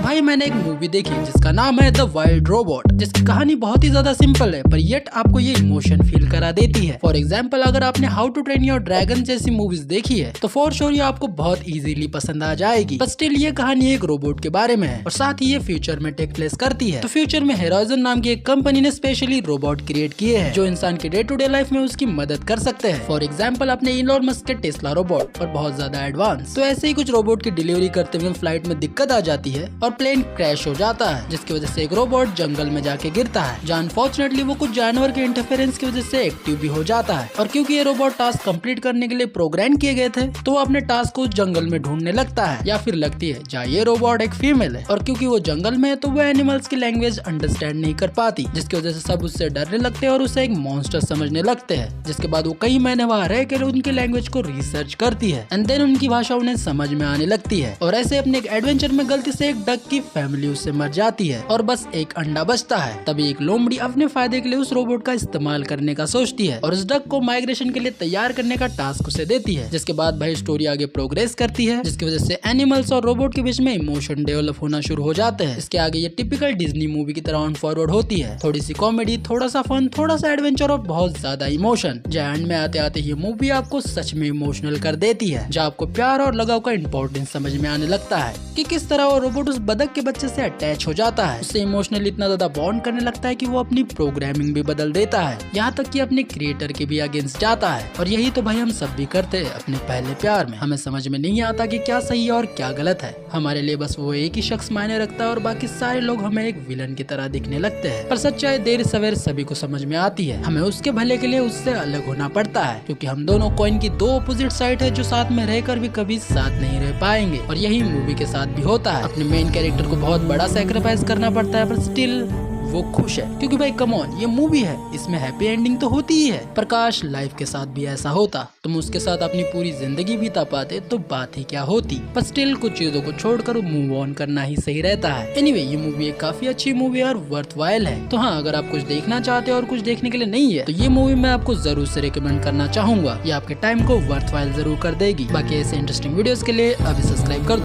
भाई मैंने एक मूवी देखी जिसका नाम है द वाइल्ड रोबोट, जिसकी कहानी बहुत ही ज्यादा सिंपल है पर येट आपको ये इमोशन फील करा देती है। फॉर एग्जाम्पल अगर आपने how to train your dragon जैसी मूवीज देखी है तो फॉर श्योर ये आपको बहुत इजीली पसंद आ जाएगी। बट स्टिल ये कहानी एक रोबोट के बारे में है और साथ ही ये फ्यूचर में टेक प्लेस करती है। तो फ्यूचर में होराइजन नाम की एक कंपनी ने स्पेशली रोबोट क्रिएट किए हैं जो इंसान के डे टू डे लाइफ में उसकी मदद कर सकते हैं। फॉर एग्जाम्पल अपने इलोन मस्क के टेस्ला रोबोट और बहुत ज्यादा एडवांस। तो ऐसे ही कुछ रोबोट की डिलीवरी करते हुए फ्लाइट में दिक्कत आ जाती है और प्लेन क्रैश हो जाता है, जिसकी वजह से एक रोबोट जंगल में जाके गिरता है। अनफॉर्चुनेटली वो कुछ जानवर के इंटरफेरेंस की वजह से एक्टिव भी हो जाता है और क्योंकि ये रोबोट टास्क कंप्लीट करने के लिए प्रोग्राम किए गए थे तो वो अपने टास्क को जंगल में ढूंढने लगता है या फिर लगती है जहाँ ये रोबोट एक फीमेल है और क्योंकि वो जंगल में है तो वो एनिमल्स की लैंग्वेज अंडरस्टैंड नहीं कर पाती, जिसकी वजह से सब उससे डरने लगते हैं और उसे एक मॉन्स्टर समझने लगते हैं। जिसके बाद वो कई महीने वहाँ रह कर उनकी लैंग्वेज को रिसर्च करती है एंड देन उनकी भाषा उन्हें समझ में आने लगती है। और ऐसे अपने एक एडवेंचर में गलती से एक डक की फैमिली उससे मर जाती है और बस एक अंडा बचता है। तभी एक लोमड़ी अपने फायदे के लिए उस रोबोट का इस्तेमाल करने का सोचती है और उस डक को माइग्रेशन के लिए तैयार करने का टास्क उसे देती है। जिसके बाद भाई स्टोरी आगे प्रोग्रेस करती है जिसकी वजह से एनिमल्स और रोबोट के बीच में इमोशन डेवलप होना शुरू हो जाते हैं। इसके आगे ये टिपिकल डिज्नी मूवी की तरह ऑन फॉरवर्ड होती है, थोड़ी सी कॉमेडी, थोड़ा सा फन, थोड़ा सा एडवेंचर और बहुत ज्यादा इमोशन। जहाँ एंड में आते आते ये मूवी आपको सच में इमोशनल कर देती है, जहाँ आपको प्यार और लगाव का इम्पोर्टेंस समझ में आने लगता है कि किस तरह वो रोबोट उस बदक के बच्चे से अटैच हो जाता है, उससे इमोशनली इतना ज्यादा बॉन्ड करने लगता है कि वो अपनी प्रोग्रामिंग भी बदल देता है, यहाँ तक कि अपने क्रिएटर के भी अगेंस्ट जाता है। और यही तो भाई हम सब भी करते हैं अपने पहले प्यार में। हमें समझ में नहीं आता कि क्या सही है और क्या गलत है। हमारे लिए बस वो एक ही शख्स मायने रखता है और बाकी सारे लोग हमें एक विलन की तरह दिखने लगते हैं। पर सच्चाई देर सवेर सभी को समझ में आती है, हमें उसके भले के लिए उससे अलग होना पड़ता है क्योंकि हम दोनों कॉइन की दो अपोजिट साइड है जो साथ में रहकर भी कभी साथ नहीं रह पाएंगे। और यही मूवी के साथ भी होता है, अपने मेन कैरेक्टर को बहुत बड़ा सैक्रिफाइस करना पड़ता है पर स्टिल वो खुश है क्योंकि भाई कम ऑन ये मूवी है, इसमें हैप्पी एंडिंग तो होती ही है। प्रकाश लाइफ के साथ भी ऐसा होता, तुम उसके साथ अपनी पूरी जिंदगी बिता पाते तो बात ही क्या होती। पर स्टिल कुछ चीजों को छोड़कर मूव ऑन करना ही सही रहता है। एनीवे ये मूवी एक काफी अच्छी मूवी और वर्थ वाइल है। तो हाँ, अगर आप कुछ देखना चाहते हो और कुछ देखने के लिए नहीं है तो ये मूवी मैं आपको जरूर से रिकमेंड करना चाहूंगा। ये आपके टाइम को वर्थ वाइल जरूर कर देगी। बाकी ऐसे इंटरेस्टिंग वीडियोस के लिए अभी सब्सक्राइब कर